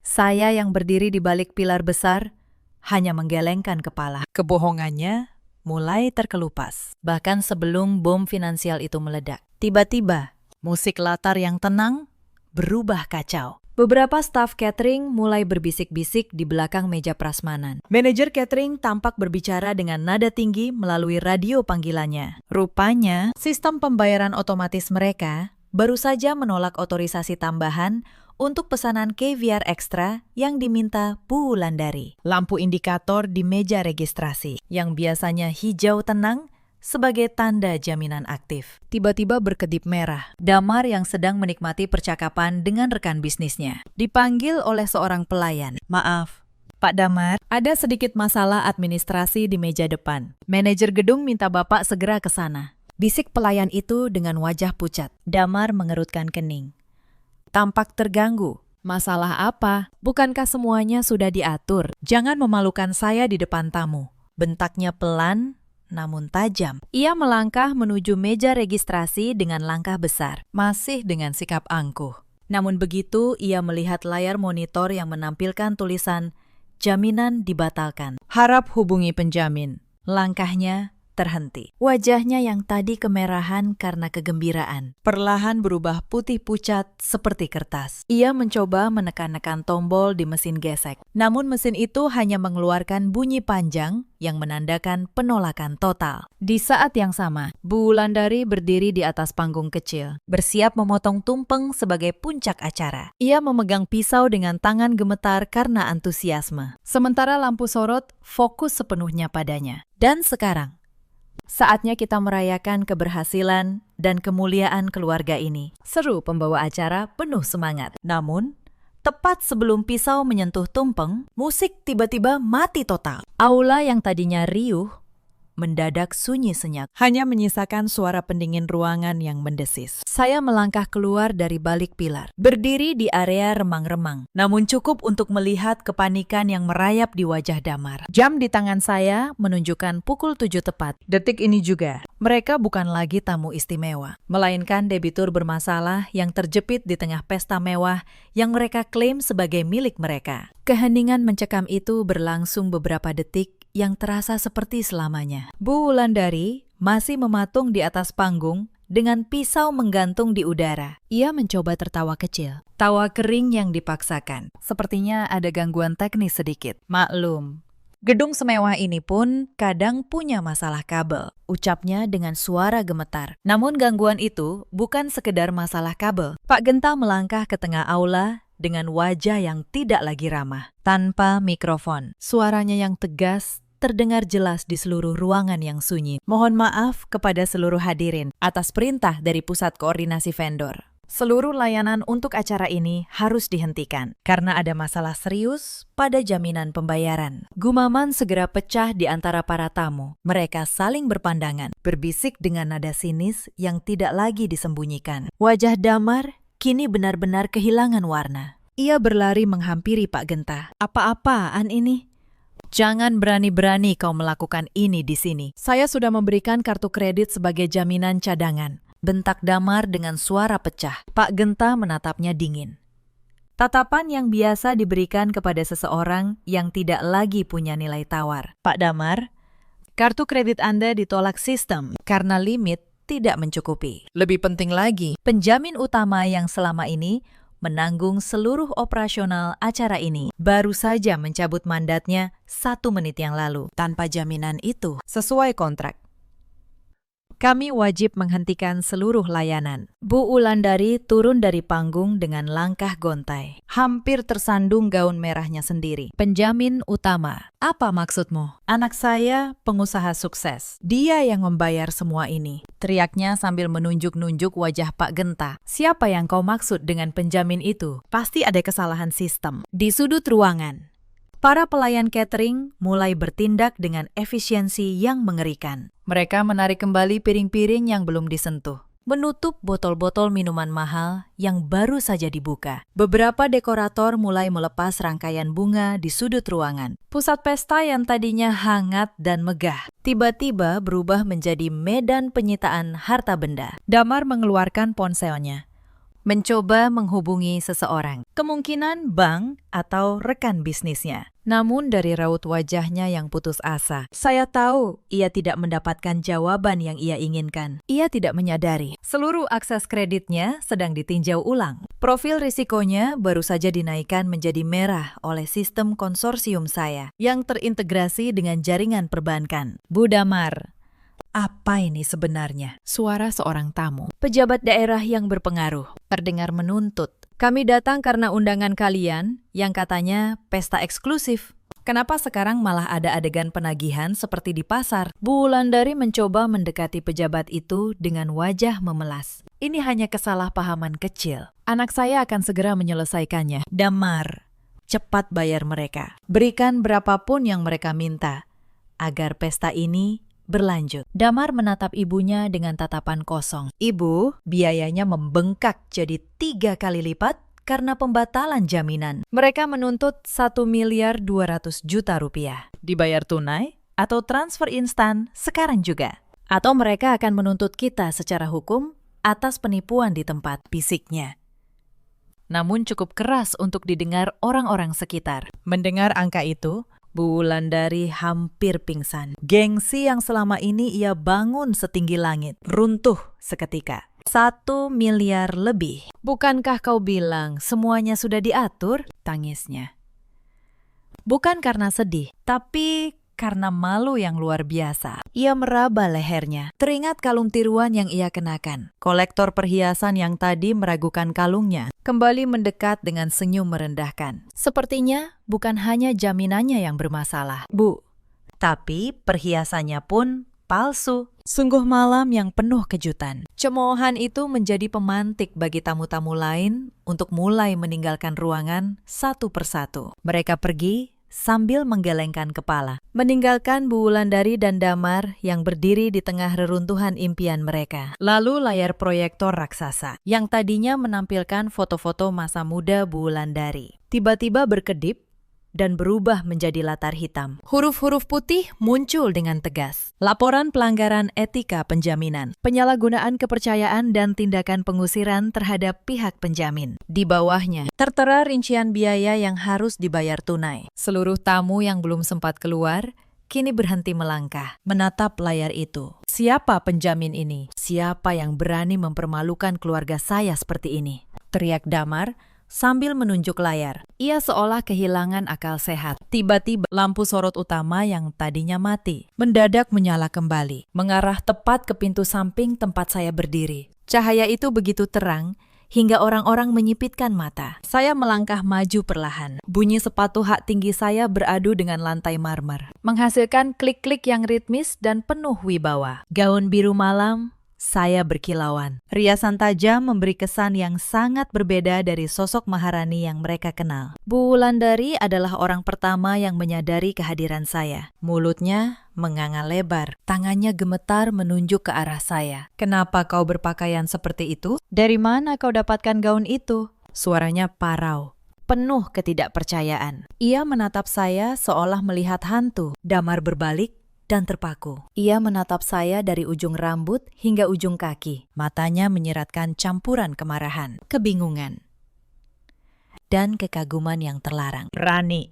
Saya yang berdiri di balik pilar besar hanya menggelengkan kepala. Kebohongannya mulai terkelupas. Bahkan sebelum bom finansial itu meledak. Tiba-tiba, musik latar yang tenang berubah kacau. Beberapa staf catering mulai berbisik-bisik di belakang meja prasmanan. Manajer catering tampak berbicara dengan nada tinggi melalui radio panggilannya. Rupanya, sistem pembayaran otomatis mereka baru saja menolak otorisasi tambahan untuk pesanan caviar ekstra yang diminta Bu Wulandari. Lampu indikator di meja registrasi yang biasanya hijau tenang sebagai tanda jaminan aktif tiba-tiba berkedip merah. Damar yang sedang menikmati percakapan dengan rekan bisnisnya dipanggil oleh seorang pelayan. Maaf, Pak Damar, ada sedikit masalah administrasi di meja depan. Manajer gedung minta Bapak segera ke sana. Bisik pelayan itu dengan wajah pucat. Damar mengerutkan kening. Tampak terganggu. Masalah apa? Bukankah semuanya sudah diatur? Jangan memalukan saya di depan tamu. Bentaknya pelan namun tajam. Ia melangkah menuju meja registrasi dengan langkah besar, masih dengan sikap angkuh. Namun begitu ia melihat layar monitor yang menampilkan tulisan jaminan dibatalkan. Harap hubungi penjamin. Langkahnya terhenti. Wajahnya yang tadi kemerahan karena kegembiraan perlahan berubah putih pucat seperti kertas. Ia mencoba menekan-nekan tombol di mesin gesek. Namun mesin itu hanya mengeluarkan bunyi panjang yang menandakan penolakan total. Di saat yang sama, Bu Wulandari berdiri di atas panggung kecil, bersiap memotong tumpeng sebagai puncak acara. Ia memegang pisau dengan tangan gemetar karena antusiasme. Sementara lampu sorot fokus sepenuhnya padanya. Dan sekarang, saatnya kita merayakan keberhasilan dan kemuliaan keluarga ini. Seru pembawa acara penuh semangat. Namun, tepat sebelum pisau menyentuh tumpeng, musik tiba-tiba mati total. Aula yang tadinya riuh mendadak sunyi senyap, hanya menyisakan suara pendingin ruangan yang mendesis. Saya melangkah keluar dari balik pilar, berdiri di area remang-remang, namun cukup untuk melihat kepanikan yang merayap di wajah Damar. Jam di tangan saya menunjukkan pukul 7 tepat. Detik ini juga, mereka bukan lagi tamu istimewa, melainkan debitur bermasalah yang terjepit di tengah pesta mewah yang mereka klaim sebagai milik mereka. Keheningan mencekam itu berlangsung beberapa detik yang terasa seperti selamanya. Bu Wulandari masih mematung di atas panggung dengan pisau menggantung di udara. Ia mencoba tertawa kecil. Tawa kering yang dipaksakan. Sepertinya ada gangguan teknis sedikit. Maklum, Gedung semewah ini pun kadang punya masalah kabel, ucapnya dengan suara gemetar. Namun gangguan itu bukan sekedar masalah kabel. Pak Genta melangkah ke tengah aula dengan wajah yang tidak lagi ramah, tanpa mikrofon. Suaranya yang tegas terdengar jelas di seluruh ruangan yang sunyi. Mohon maaf kepada seluruh hadirin atas perintah dari Pusat Koordinasi Vendor. Seluruh layanan untuk acara ini harus dihentikan karena ada masalah serius pada jaminan pembayaran. Gumaman segera pecah di antara para tamu. Mereka saling berpandangan, berbisik dengan nada sinis yang tidak lagi disembunyikan. Wajah Damar kini benar-benar kehilangan warna. Ia berlari menghampiri Pak Genta. Apa-apaan ini? Jangan berani-berani kau melakukan ini di sini. Saya sudah memberikan kartu kredit sebagai jaminan cadangan. Bentak Damar dengan suara pecah. Pak Genta menatapnya dingin. Tatapan yang biasa diberikan kepada seseorang yang tidak lagi punya nilai tawar. Pak Damar, kartu kredit Anda ditolak sistem karena limit tidak mencukupi. Lebih penting lagi, penjamin utama yang selama ini menanggung seluruh operasional acara ini baru saja mencabut mandatnya 1 menit yang lalu. Tanpa jaminan itu, sesuai kontrak, kami wajib menghentikan seluruh layanan. Bu Wulandari turun dari panggung dengan langkah gontai. Hampir tersandung gaun merahnya sendiri. Penjamin utama. Apa maksudmu? Anak saya pengusaha sukses. Dia yang membayar semua ini. Teriaknya sambil menunjuk-nunjuk wajah Pak Genta. Siapa yang kau maksud dengan penjamin itu? Pasti ada kesalahan sistem. Di sudut ruangan, para pelayan catering mulai bertindak dengan efisiensi yang mengerikan. Mereka menarik kembali piring-piring yang belum disentuh, menutup botol-botol minuman mahal yang baru saja dibuka. Beberapa dekorator mulai melepas rangkaian bunga di sudut ruangan. Pusat pesta yang tadinya hangat dan megah, tiba-tiba berubah menjadi medan penyitaan harta benda. Damar mengeluarkan ponselnya, mencoba menghubungi seseorang, kemungkinan bank atau rekan bisnisnya. Namun dari raut wajahnya yang putus asa, saya tahu ia tidak mendapatkan jawaban yang ia inginkan. Ia tidak menyadari seluruh akses kreditnya sedang ditinjau ulang. Profil risikonya baru saja dinaikkan menjadi merah oleh sistem konsorsium saya yang terintegrasi dengan jaringan perbankan. Bu Damar, apa ini sebenarnya? Suara seorang tamu. Pejabat daerah yang berpengaruh terdengar menuntut. Kami datang karena undangan kalian yang katanya pesta eksklusif. Kenapa sekarang malah ada adegan penagihan seperti di pasar? Bu Wulandari mencoba mendekati pejabat itu dengan wajah memelas. Ini hanya kesalahpahaman kecil. Anak saya akan segera menyelesaikannya. Damar, cepat bayar mereka. Berikan berapapun yang mereka minta agar pesta ini berlanjut. Damar menatap ibunya dengan tatapan kosong. Ibu, biayanya membengkak jadi 3 kali lipat karena pembatalan jaminan. Mereka menuntut 1.200.000.000 rupiah. Dibayar tunai atau transfer instan sekarang juga. Atau mereka akan menuntut kita secara hukum atas penipuan di tempat, bisiknya. Namun cukup keras untuk didengar orang-orang sekitar. Mendengar angka itu, Bu Wulandari hampir pingsan. Gengsi yang selama ini ia bangun setinggi langit runtuh seketika. 1 miliar lebih. Bukankah kau bilang semuanya sudah diatur? Tangisnya. Bukan karena sedih, tapi karena malu yang luar biasa. Ia meraba lehernya, teringat kalung tiruan yang ia kenakan. Kolektor perhiasan yang tadi meragukan kalungnya kembali mendekat dengan senyum merendahkan. Sepertinya bukan hanya jaminannya yang bermasalah, Bu, tapi perhiasannya pun palsu. Sungguh malam yang penuh kejutan. Cemoohan itu menjadi pemantik bagi tamu-tamu lain untuk mulai meninggalkan ruangan satu persatu. Mereka pergi sambil menggelengkan kepala, meninggalkan Bu Wulandari dan Damar yang berdiri di tengah reruntuhan impian mereka. Lalu layar proyektor raksasa yang tadinya menampilkan foto-foto masa muda Bu Wulandari tiba-tiba berkedip dan berubah menjadi latar hitam. Huruf-huruf putih muncul dengan tegas. Laporan pelanggaran etika penjaminan, penyalahgunaan kepercayaan dan tindakan pengusiran terhadap pihak penjamin. Di bawahnya, tertera rincian biaya yang harus dibayar tunai. Seluruh tamu yang belum sempat keluar, kini berhenti melangkah, menatap layar itu. Siapa penjamin ini? Siapa yang berani mempermalukan keluarga saya seperti ini? Teriak Damar sambil menunjuk layar. Ia seolah kehilangan akal sehat. Tiba-tiba lampu sorot utama yang tadinya mati mendadak menyala kembali, mengarah tepat ke pintu samping tempat saya berdiri. Cahaya itu begitu terang hingga orang-orang menyipitkan mata. Saya melangkah maju perlahan. Bunyi sepatu hak tinggi saya beradu dengan lantai marmer, menghasilkan klik-klik yang ritmis dan penuh wibawa. Gaun biru malam, saya berkilauan. Riasan tajam memberi kesan yang sangat berbeda dari sosok Maharani yang mereka kenal. Bu Wulandari adalah orang pertama yang menyadari kehadiran saya. Mulutnya menganga lebar, tangannya gemetar menunjuk ke arah saya. "Kenapa kau berpakaian seperti itu? Dari mana kau dapatkan gaun itu?" Suaranya parau, penuh ketidakpercayaan. Ia menatap saya seolah melihat hantu. Damar berbalik dan terpaku. Ia menatap saya dari ujung rambut hingga ujung kaki. Matanya menyiratkan campuran kemarahan, kebingungan, dan kekaguman yang terlarang. "Rani,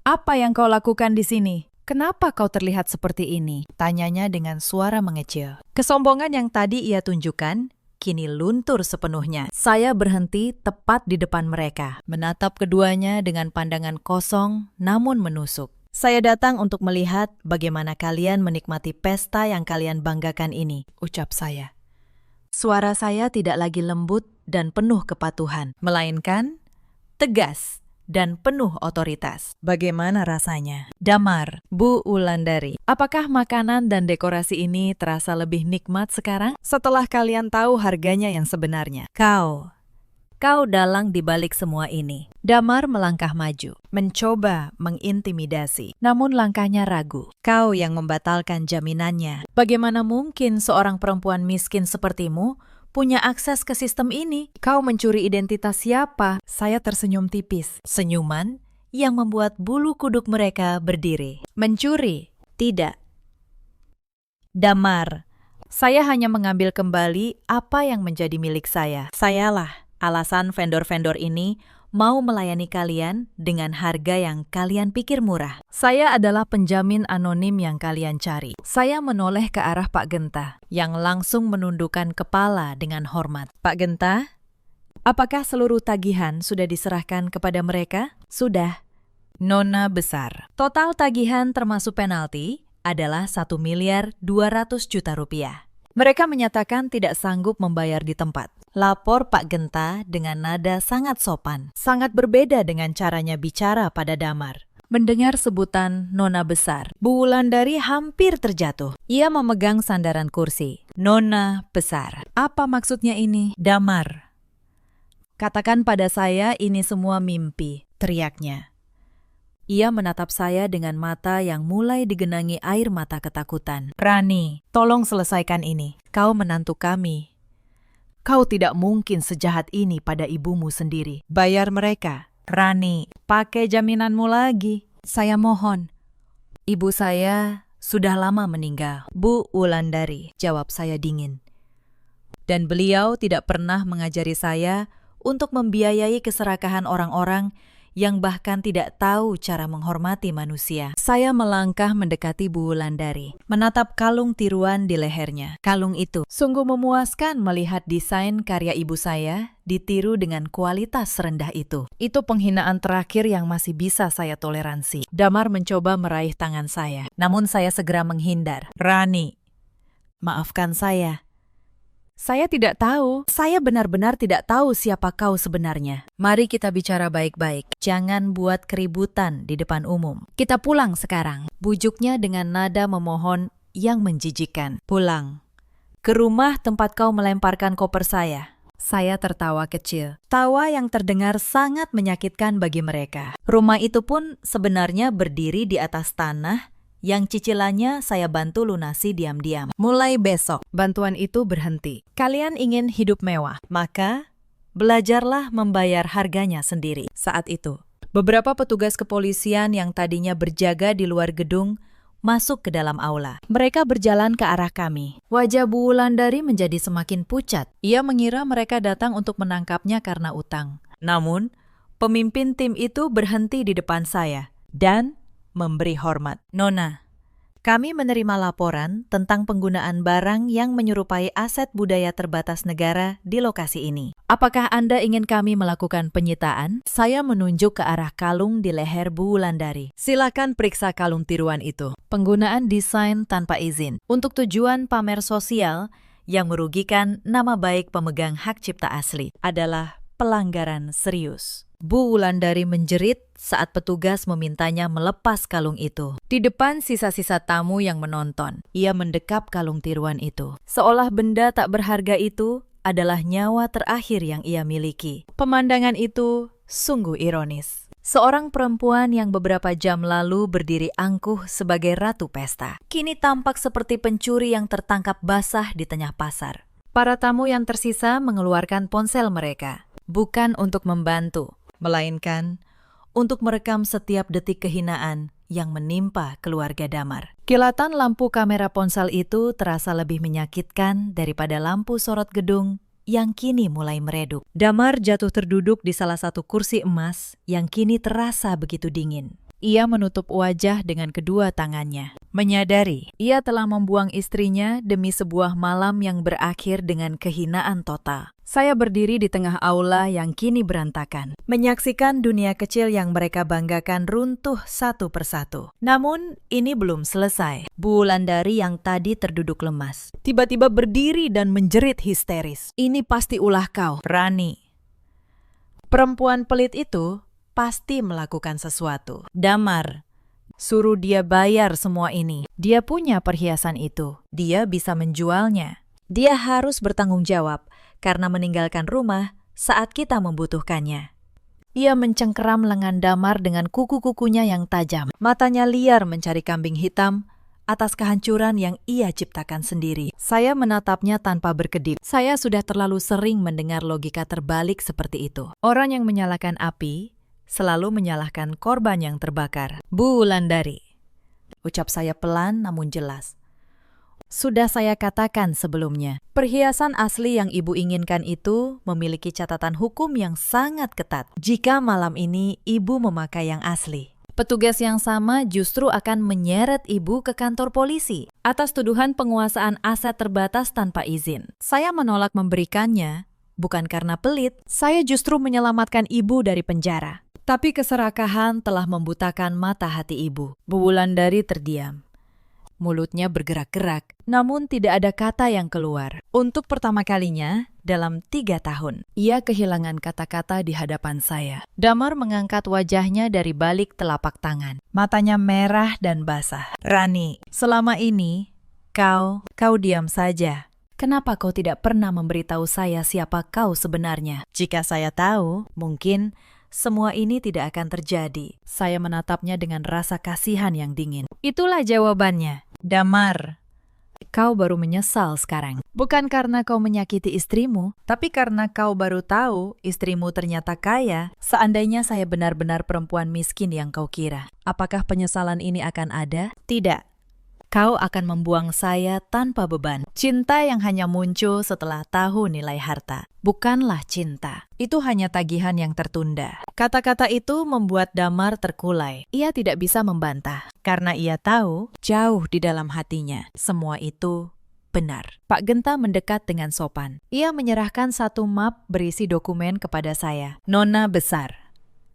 apa yang kau lakukan di sini? Kenapa kau terlihat seperti ini?" Tanyanya dengan suara mengecil. Kesombongan yang tadi ia tunjukkan kini luntur sepenuhnya. Saya berhenti tepat di depan mereka, menatap keduanya dengan pandangan kosong namun menusuk. "Saya datang untuk melihat bagaimana kalian menikmati pesta yang kalian banggakan ini," ucap saya. Suara saya tidak lagi lembut dan penuh kepatuhan, melainkan tegas dan penuh otoritas. "Bagaimana rasanya? Damar, Bu Wulandari, apakah makanan dan dekorasi ini terasa lebih nikmat sekarang setelah kalian tahu harganya yang sebenarnya? Kau dalang di balik semua ini." Damar melangkah maju, mencoba mengintimidasi, namun langkahnya ragu. "Kau yang membatalkan jaminannya. Bagaimana mungkin seorang perempuan miskin sepertimu punya akses ke sistem ini? Kau mencuri identitas siapa?" Saya tersenyum tipis, senyuman yang membuat bulu kuduk mereka berdiri. "Mencuri? Tidak. Damar, saya hanya mengambil kembali apa yang menjadi milik saya. Sayalah alasan vendor-vendor ini mau melayani kalian dengan harga yang kalian pikir murah. Saya adalah penjamin anonim yang kalian cari." Saya menoleh ke arah Pak Genta, yang langsung menundukkan kepala dengan hormat. "Pak Genta, apakah seluruh tagihan sudah diserahkan kepada mereka?" "Sudah, Nona besar. Total tagihan termasuk penalti adalah 1.200.000.000 rupiah. Mereka menyatakan tidak sanggup membayar di tempat," lapor Pak Genta dengan nada sangat sopan. Sangat berbeda dengan caranya bicara pada Damar. Mendengar sebutan Nona besar, Bu Wulandari hampir terjatuh. Ia memegang sandaran kursi. "Nona besar, apa maksudnya ini?" "Damar, katakan pada saya ini semua mimpi," teriaknya. Ia menatap saya dengan mata yang mulai digenangi air mata ketakutan. "Rani, tolong selesaikan ini. Kau menantu kami. Kau tidak mungkin sejahat ini pada ibumu sendiri. Bayar mereka. Rani, pakai jaminanmu lagi. Saya mohon." "Ibu saya sudah lama meninggal, Bu Wulandari," jawab saya dingin. "Dan beliau tidak pernah mengajari saya untuk membiayai keserakahan orang-orang yang bahkan tidak tahu cara menghormati manusia." Saya melangkah mendekati Bu Wulandari, menatap kalung tiruan di lehernya. Kalung itu sungguh memuaskan melihat desain karya ibu saya ditiru dengan kualitas rendah itu. Itu penghinaan terakhir yang masih bisa saya toleransi. Damar mencoba meraih tangan saya, namun saya segera menghindar. "Rani, maafkan saya. Saya tidak tahu. Saya benar-benar tidak tahu siapa kau sebenarnya. Mari kita bicara baik-baik. Jangan buat keributan di depan umum. Kita pulang sekarang." Bujuknya dengan nada memohon yang menjijikkan. "Pulang ke rumah tempat kau melemparkan koper saya." Saya tertawa kecil. Tawa yang terdengar sangat menyakitkan bagi mereka. Rumah itu pun sebenarnya berdiri di atas tanah yang cicilannya saya bantu lunasi diam-diam. Mulai besok, bantuan itu berhenti. Kalian ingin hidup mewah, maka belajarlah membayar harganya sendiri. Saat itu, beberapa petugas kepolisian yang tadinya berjaga di luar gedung masuk ke dalam aula. Mereka berjalan ke arah kami. Wajah Bu Wulandari menjadi semakin pucat. Ia mengira mereka datang untuk menangkapnya karena utang. Namun, pemimpin tim itu berhenti di depan saya dan memberi hormat. "Nona, Kami menerima laporan tentang penggunaan barang yang menyerupai aset budaya terbatas negara di lokasi ini. Apakah Anda ingin kami melakukan penyitaan? Saya menunjuk ke arah kalung di leher Bu Wulandari. Silakan periksa kalung tiruan itu. Penggunaan desain tanpa izin untuk tujuan pamer sosial yang merugikan nama baik pemegang hak cipta asli adalah pelanggaran serius. Bu Wulandari menjerit saat petugas memintanya melepas kalung itu. Di depan sisa-sisa tamu yang menonton, ia mendekap kalung tiruan itu. Seolah benda tak berharga itu adalah nyawa terakhir yang ia miliki. Pemandangan itu sungguh ironis. Seorang perempuan yang beberapa jam lalu berdiri angkuh sebagai ratu pesta, kini tampak seperti pencuri yang tertangkap basah di tengah pasar. Para tamu yang tersisa mengeluarkan ponsel mereka, bukan untuk membantu, melainkan untuk merekam setiap detik kehinaan yang menimpa keluarga Damar. Kilatan lampu kamera ponsel itu terasa lebih menyakitkan daripada lampu sorot gedung yang kini mulai meredup. Damar jatuh terduduk di salah satu kursi emas yang kini terasa begitu dingin. Ia menutup wajah dengan kedua tangannya, menyadari ia telah membuang istrinya demi sebuah malam yang berakhir dengan kehinaan total. Saya berdiri di tengah aula yang kini berantakan, menyaksikan dunia kecil yang mereka banggakan runtuh satu persatu. Namun, ini belum selesai. Bu Wulandari yang tadi terduduk lemas, tiba-tiba berdiri dan menjerit histeris. Ini pasti ulah kau, Rani. Perempuan pelit itu pasti melakukan sesuatu. Damar, suruh dia bayar semua ini. Dia punya perhiasan itu. Dia bisa menjualnya. Dia harus bertanggung jawab karena meninggalkan rumah saat kita membutuhkannya. Ia mencengkeram lengan Damar dengan kuku-kukunya yang tajam. Matanya liar mencari kambing hitam atas kehancuran yang ia ciptakan sendiri. Saya menatapnya tanpa berkedip. Saya sudah terlalu sering mendengar logika terbalik seperti itu. Orang yang menyalakan api selalu menyalahkan korban yang terbakar. Bu Wulandari, ucap saya pelan namun jelas. Sudah saya katakan sebelumnya, perhiasan asli yang ibu inginkan itu memiliki catatan hukum yang sangat ketat. Jika malam ini ibu memakai yang asli, petugas yang sama justru akan menyeret ibu ke kantor polisi atas tuduhan penguasaan aset terbatas tanpa izin. Saya menolak memberikannya, bukan karena pelit, saya justru menyelamatkan ibu dari penjara. Tapi keserakahan telah membutakan mata hati ibu. Bu Wulandari terdiam. Mulutnya bergerak-gerak, namun tidak ada kata yang keluar. Untuk pertama kalinya dalam 3 tahun, ia kehilangan kata-kata di hadapan saya. Damar mengangkat wajahnya dari balik telapak tangan. Matanya merah dan basah. Rani, selama ini kau diam saja. Kenapa kau tidak pernah memberitahu saya siapa kau sebenarnya? Jika saya tahu, mungkin semua ini tidak akan terjadi. Saya menatapnya dengan rasa kasihan yang dingin. Itulah jawabannya. Damar, kau baru menyesal sekarang. Bukan karena kau menyakiti istrimu, tapi karena kau baru tahu istrimu ternyata kaya. Seandainya saya benar-benar perempuan miskin yang kau kira, apakah penyesalan ini akan ada? Tidak. Kau akan membuang saya tanpa beban. Cinta yang hanya muncul setelah tahu nilai harta. Bukanlah cinta. Itu hanya tagihan yang tertunda. Kata-kata itu membuat Damar terkulai. Ia tidak bisa membantah. Karena ia tahu, jauh di dalam hatinya, semua itu benar. Pak Genta mendekat dengan sopan. Ia menyerahkan satu map berisi dokumen kepada saya. Nona besar.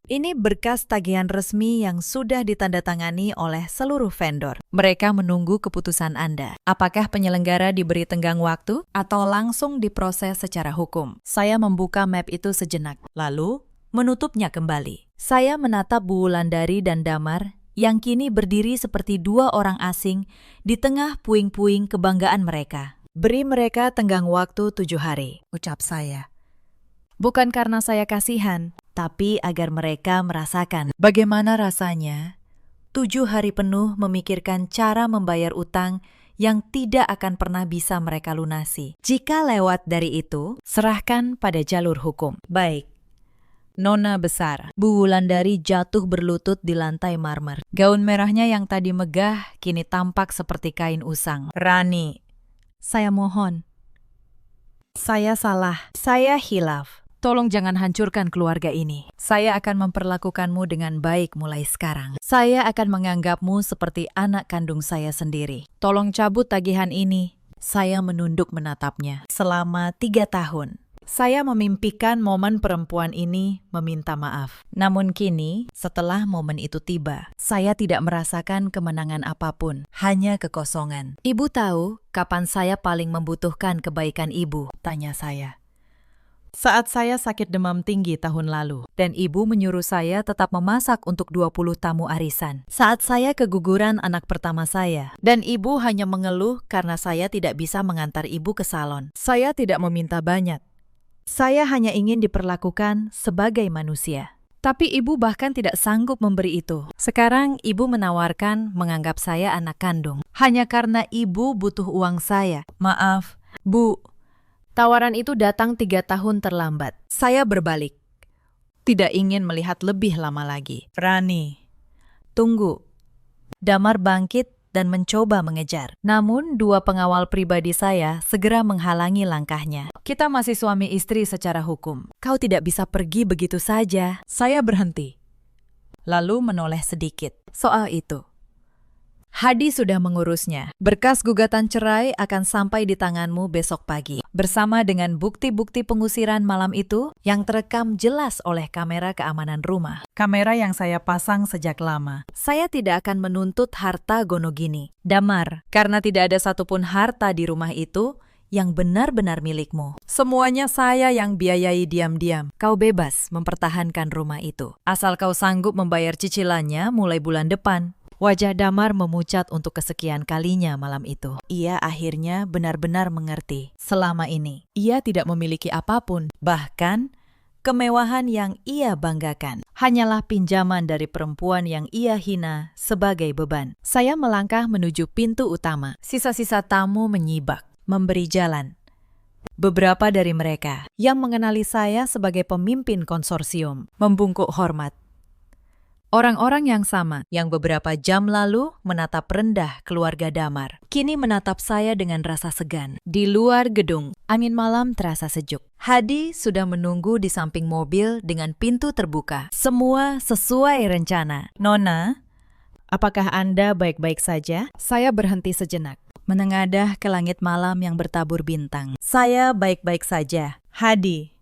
Ini berkas tagihan resmi yang sudah ditandatangani oleh seluruh vendor. Mereka menunggu keputusan Anda. Apakah penyelenggara diberi tenggang waktu atau langsung diproses secara hukum? Saya membuka map itu sejenak, lalu menutupnya kembali. Saya menatap Bu Wulandari dan Damar yang kini berdiri seperti dua orang asing di tengah puing-puing kebanggaan mereka. Beri mereka tenggang waktu 7 hari, ucap saya. Bukan karena saya kasihan, tapi agar mereka merasakan bagaimana rasanya 7 hari penuh memikirkan cara membayar utang yang tidak akan pernah bisa mereka lunasi. Jika lewat dari itu, serahkan pada jalur hukum. Baik. Nona besar. Bu Wulandari jatuh berlutut di lantai marmer. Gaun merahnya yang tadi megah kini tampak seperti kain usang. Rani, saya mohon. Saya salah. Saya hilaf. Tolong jangan hancurkan keluarga ini. Saya akan memperlakukanmu dengan baik mulai sekarang. Saya akan menganggapmu seperti anak kandung saya sendiri. Tolong cabut tagihan ini. Saya menunduk menatapnya. Selama 3 tahun, saya memimpikan momen perempuan ini meminta maaf. Namun kini, setelah momen itu tiba, saya tidak merasakan kemenangan apapun, hanya kekosongan. Ibu tahu kapan saya paling membutuhkan kebaikan ibu? Tanya saya. Saat saya sakit demam tinggi tahun lalu, dan ibu menyuruh saya tetap memasak untuk 20 tamu arisan. Saat saya keguguran anak pertama saya, dan ibu hanya mengeluh karena saya tidak bisa mengantar ibu ke salon. Saya tidak meminta banyak. Saya hanya ingin diperlakukan sebagai manusia. Tapi ibu bahkan tidak sanggup memberi itu. Sekarang ibu menawarkan menganggap saya anak kandung, hanya karena ibu butuh uang saya. Maaf, Bu. Tawaran itu datang 3 tahun terlambat. Saya berbalik. Tidak ingin melihat lebih lama lagi. Rani, tunggu. Damar bangkit dan mencoba mengejar. Namun 2 pengawal pribadi saya segera menghalangi langkahnya. Kita masih suami istri secara hukum. Kau tidak bisa pergi begitu saja. Saya berhenti. Lalu menoleh sedikit. Soal itu, Hadi sudah mengurusnya. Berkas gugatan cerai akan sampai di tanganmu besok pagi. Bersama dengan bukti-bukti pengusiran malam itu yang terekam jelas oleh kamera keamanan rumah. Kamera yang saya pasang sejak lama. Saya tidak akan menuntut harta Gonogini. Damar, karena tidak ada satupun harta di rumah itu yang benar-benar milikmu. Semuanya saya yang biayai diam-diam. Kau bebas mempertahankan rumah itu. Asal kau sanggup membayar cicilannya mulai bulan depan. Wajah Damar memucat untuk kesekian kalinya malam itu. Ia akhirnya benar-benar mengerti. Selama ini, ia tidak memiliki apapun. Bahkan, kemewahan yang ia banggakan hanyalah pinjaman dari perempuan yang ia hina sebagai beban. Saya melangkah menuju pintu utama. Sisa-sisa tamu menyibak, memberi jalan. Beberapa dari mereka yang mengenali saya sebagai pemimpin konsorsium membungkuk hormat. Orang-orang yang sama yang beberapa jam lalu menatap rendah keluarga Damar, kini menatap saya dengan rasa segan. Di luar gedung, angin malam terasa sejuk. Hadi sudah menunggu di samping mobil dengan pintu terbuka. Semua sesuai rencana. Nona, apakah Anda baik-baik saja? Saya berhenti sejenak, menengadah ke langit malam yang bertabur bintang. Saya baik-baik saja. Hadi,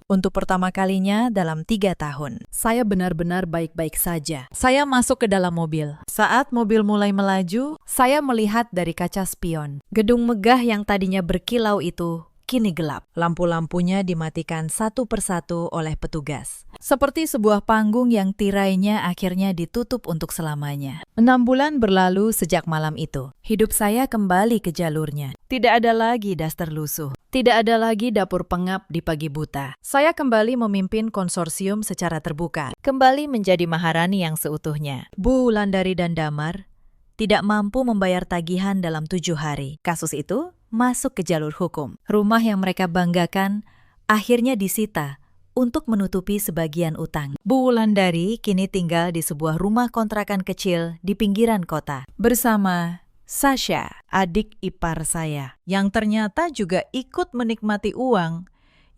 untuk pertama kalinya dalam 3 tahun, saya benar-benar baik-baik saja. Saya masuk ke dalam mobil. Saat mobil mulai melaju, saya melihat dari kaca spion. Gedung megah yang tadinya berkilau itu kini gelap. Lampu-lampunya dimatikan satu persatu oleh petugas. Seperti sebuah panggung yang tirainya akhirnya ditutup untuk selamanya. 6 bulan berlalu sejak malam itu. Hidup saya kembali ke jalurnya. Tidak ada lagi daster lusuh. Tidak ada lagi dapur pengap di pagi buta. Saya kembali memimpin konsorsium secara terbuka. Kembali menjadi maharani yang seutuhnya. Bu Wulandari dan Damar tidak mampu membayar tagihan dalam 7 hari. Kasus itu masuk ke jalur hukum. Rumah yang mereka banggakan akhirnya disita untuk menutupi sebagian utang. Bu Wulandari kini tinggal di sebuah rumah kontrakan kecil di pinggiran kota bersama Sasha, adik ipar saya, yang ternyata juga ikut menikmati uang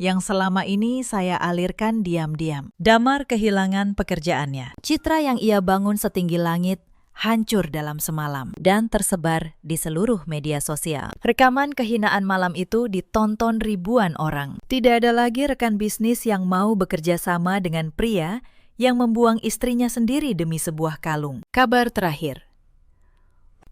yang selama ini saya alirkan diam-diam. Damar kehilangan pekerjaannya. Citra yang ia bangun setinggi langit hancur dalam semalam dan tersebar di seluruh media sosial. Rekaman kehinaan malam itu ditonton ribuan orang. Tidak ada lagi rekan bisnis yang mau bekerja sama dengan pria yang membuang istrinya sendiri demi sebuah kalung. Kabar terakhir,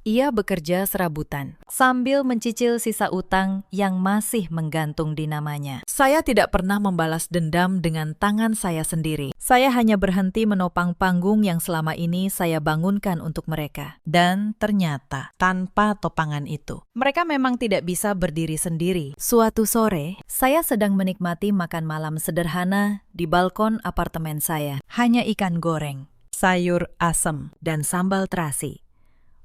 ia bekerja serabutan sambil mencicil sisa utang yang masih menggantung di namanya. Saya tidak pernah membalas dendam dengan tangan saya sendiri. Saya hanya berhenti menopang panggung yang selama ini saya bangunkan untuk mereka. Dan ternyata tanpa topangan itu, mereka memang tidak bisa berdiri sendiri. Suatu sore, saya sedang menikmati makan malam sederhana di balkon apartemen saya. Hanya ikan goreng, sayur asem, dan sambal terasi.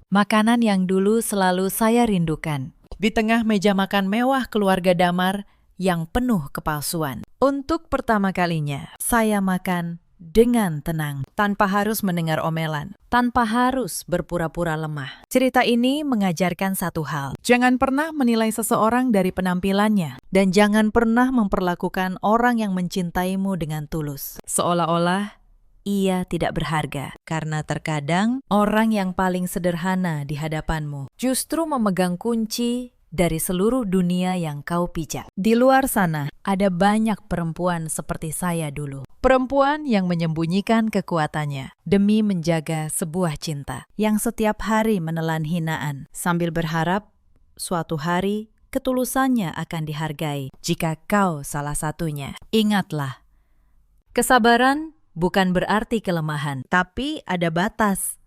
Makanan yang dulu selalu saya rindukan. Di tengah meja makan mewah keluarga Damar yang penuh kepalsuan. Untuk pertama kalinya, saya makan dengan tenang, tanpa harus mendengar omelan, tanpa harus berpura-pura lemah. Cerita ini mengajarkan satu hal. Jangan pernah menilai seseorang dari penampilannya, dan jangan pernah memperlakukan orang yang mencintaimu dengan tulus, seolah-olah ia tidak berharga. Karena terkadang orang yang paling sederhana di hadapanmu justru memegang kunci dari seluruh dunia yang kau pijak. Di luar sana, ada banyak perempuan seperti saya dulu. Perempuan yang menyembunyikan kekuatannya demi menjaga sebuah cinta, yang setiap hari menelan hinaan, sambil berharap suatu hari ketulusannya akan dihargai jika kau salah satunya. Ingatlah, kesabaran bukan berarti kelemahan, tapi ada batas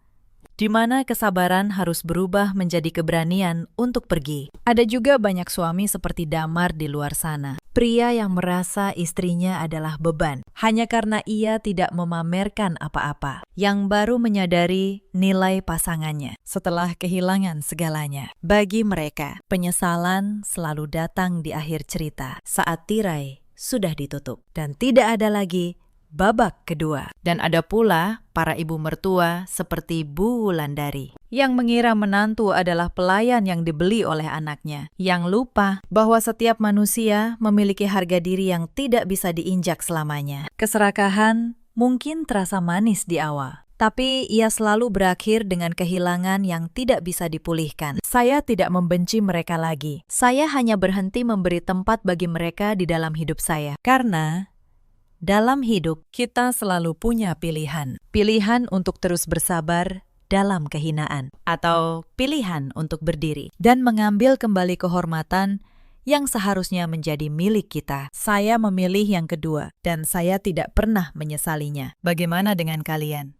di mana kesabaran harus berubah menjadi keberanian untuk pergi. Ada juga banyak suami seperti Damar di luar sana. Pria yang merasa istrinya adalah beban hanya karena ia tidak memamerkan apa-apa, yang baru menyadari nilai pasangannya setelah kehilangan segalanya. Bagi mereka, penyesalan selalu datang di akhir cerita saat tirai sudah ditutup dan tidak ada lagi babak kedua. Dan ada pula para ibu mertua seperti Bu Wulandari yang mengira menantu adalah pelayan yang dibeli oleh anaknya, yang lupa bahwa setiap manusia memiliki harga diri yang tidak bisa diinjak selamanya. Keserakahan mungkin terasa manis di awal, tapi ia selalu berakhir dengan kehilangan yang tidak bisa dipulihkan. Saya tidak membenci mereka lagi. Saya hanya berhenti memberi tempat bagi mereka di dalam hidup saya. Karena dalam hidup, kita selalu punya pilihan. Pilihan untuk terus bersabar dalam kehinaan, atau pilihan untuk berdiri dan mengambil kembali kehormatan yang seharusnya menjadi milik kita. Saya memilih yang kedua, dan saya tidak pernah menyesalinya. Bagaimana dengan kalian?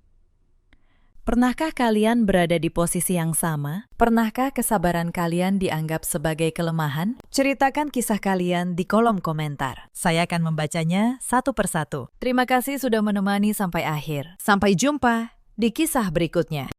Pernahkah kalian berada di posisi yang sama? Pernahkah kesabaran kalian dianggap sebagai kelemahan? Ceritakan kisah kalian di kolom komentar. Saya akan membacanya satu persatu. Terima kasih sudah menemani sampai akhir. Sampai jumpa di kisah berikutnya.